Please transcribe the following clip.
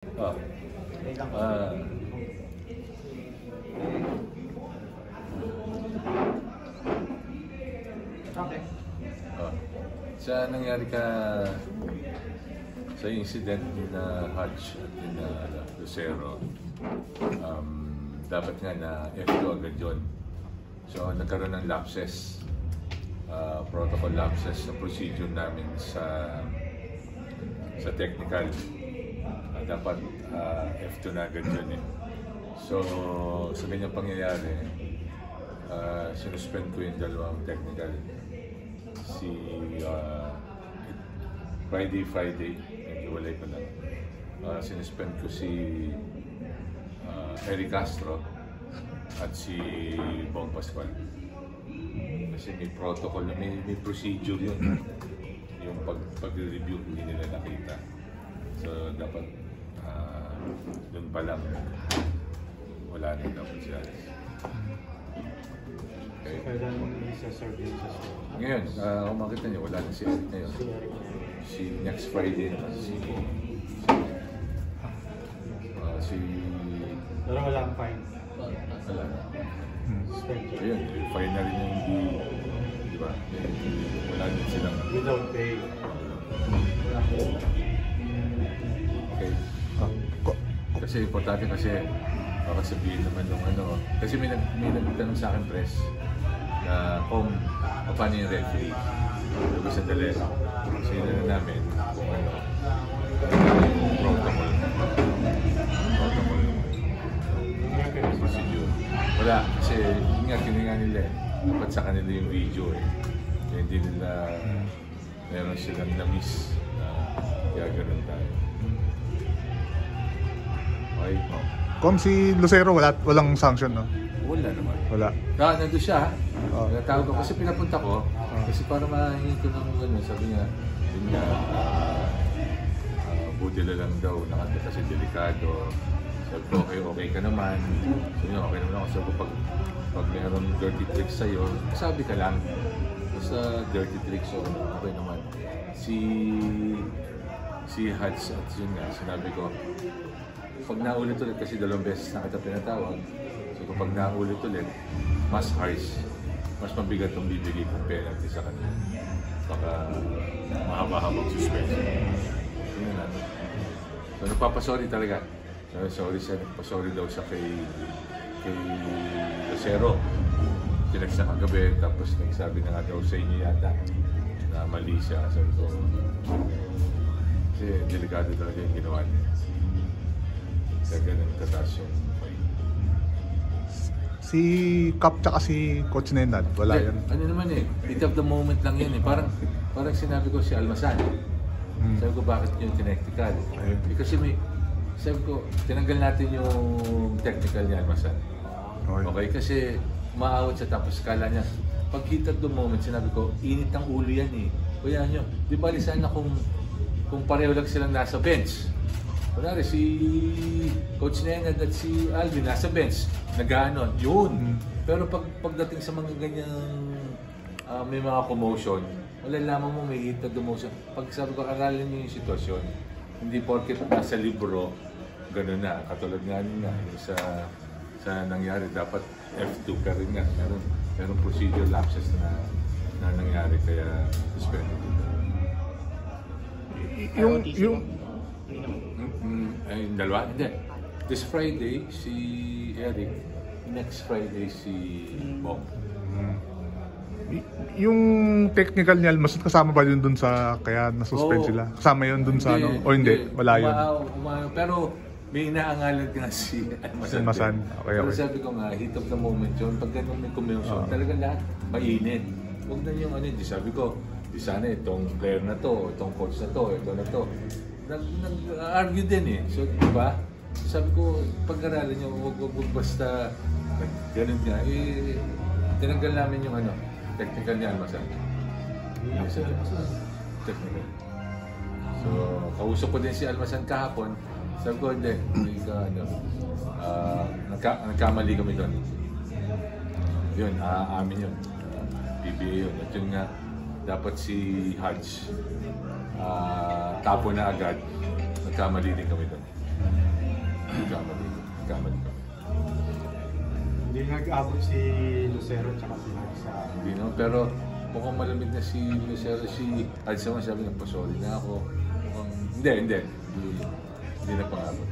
Oh. Ah. Okay. Oh. Sa nangyari ka sa incident ni na Hutch at ni na Lucero, dapat nga na F2 agad yun. So nagkaroon ng lapses, protocol lapses sa procedure namin sa technical. Dapat F2 na agad yun eh. So sa ganyang pangyayari, sinuspend ko yung dalawang technical. Si Friday, naghiwalay ko lang. Sinuspend ko si Eric Castro at si Bong Pascual. Kasi may protocol, may procedure yun. Yung pag-review, hindi nila nakita. So dapat yun pa lang, wala na dapat siya. Okay. Kailan isa-serve yun sa school? Ngayon, kung makita niyo, wala na si Eric ngayon. Si next Friday naman. Pero walang fine. Wala na. Suspension. Ayun, fine na rin yung di ba? Wala din silang. Without pay. Okay. Kasi importante kasi baka sabihin naman nung ano. Kasi may nagtanong sa akin, press, na kung paano yung referee. Sabi sandali. Kasi yun na namin kung ano. Protocol. Procedure. Wala. Kasi yun nga, kininga nila eh. Dapat sa kanila yung video eh. Kaya hindi nila meron silang na-miss na kaya ganun tayo. Okay. Kung si Lucero, walang sanction, no? Wala naman. Wala. Nandun siya. Natawag ko kasi pinapunta ko. Kasi para mahingi ko ng ano, sabi niya, yun nga, buti na lang daw, nakanta kasi delikado. Sabi ko, okay ka naman. Sabi niya, okay naman ako. Sabi ko, pag mayroong dirty tricks sa'yo, sabi ka lang. Basta dirty tricks, so okay naman. Si Hutch at yun nga, sinabi ko, pag naulit ulit, kasi 2 beses na kita pinatawag, so kapag naulit ulit, mas harsh, mas mabigat ang bibigay kong penalty sa kanila. Baka mahaba-habang suspension. Yun na. So nagpapasorry talaga. Sorry siya, nagpasorry daw siya kay Lucero. Tinext na kagabi, tapos nagsabi na nga daw sa inyo yata na mali siya. Sabi ko, kasi delikado talaga yung ginawa niya. Kaya ganun kataas yung fight. Si Cap tsaka si Coach Nenad, wala yan. Ano naman eh, heat of the moment lang yan eh. Parang sinabi ko si Almasan. Sabi ko bakit yung technical? Kasi sabi ko, tinanggal natin yung technical ni Almasan. Okay, kasi umaawat siya tapos kala niya. Pag heat of the moment, sinabi ko, init ang ulo yan eh. Kaya nyo, di ba sana kung pareho lang silang nasa bench. Kunwari, si Coach Nenad at si Alvin nasa bench, nag-ano, yun. Pero pagdating sa mga ganyang may mga commotion, malalaman mo may heat of the motion. Pag sabi ko, aralin niyo yung sitwasyon. Hindi porket nasa libro, gano'n na. Katulad nga nila, sa nangyari, dapat F2 ka rin nga. Meron procedure lapses na nangyari, kaya suspended. Yung dalawa? Hindi. This Friday, si Eric. Next Friday, si Bong. Yung technical niya, mas kasama ba yun dun sa kaya nasuspend sila? Kasama yun dun sa ano? O hindi? Wala yun? Pero may inaangalan nga si Almasan. Okay. Pero sabi ko nga, heat of the moment yun. Pag ganun may commotion, talaga lahat mainit. Huwag na yung ano, di sabi ko, di sana itong player na to, itong coach na to, ito na to. Nag-argue din eh. So, di ba? Sabi ko, pag-aralan nyo, huwag basta ganun nga. Eh, tinanggal namin yung ano, technical ni Almasan. Technical. So, kausap ko din si Almasan kahapon. Sabi ko, hindi ka, ano, nagkamali kami doon. Yun, amin yun. PBA yun. At yun nga, dapat si Hutch tapo na agad. Nagkamali din kami doon. nag-abot si Lucero tsaka si sa... Hindi naman, pero mukhang malamig na si Lucero, si Alsaman sabi ng pasoli na ako. Mukhang, hindi na pang-abot.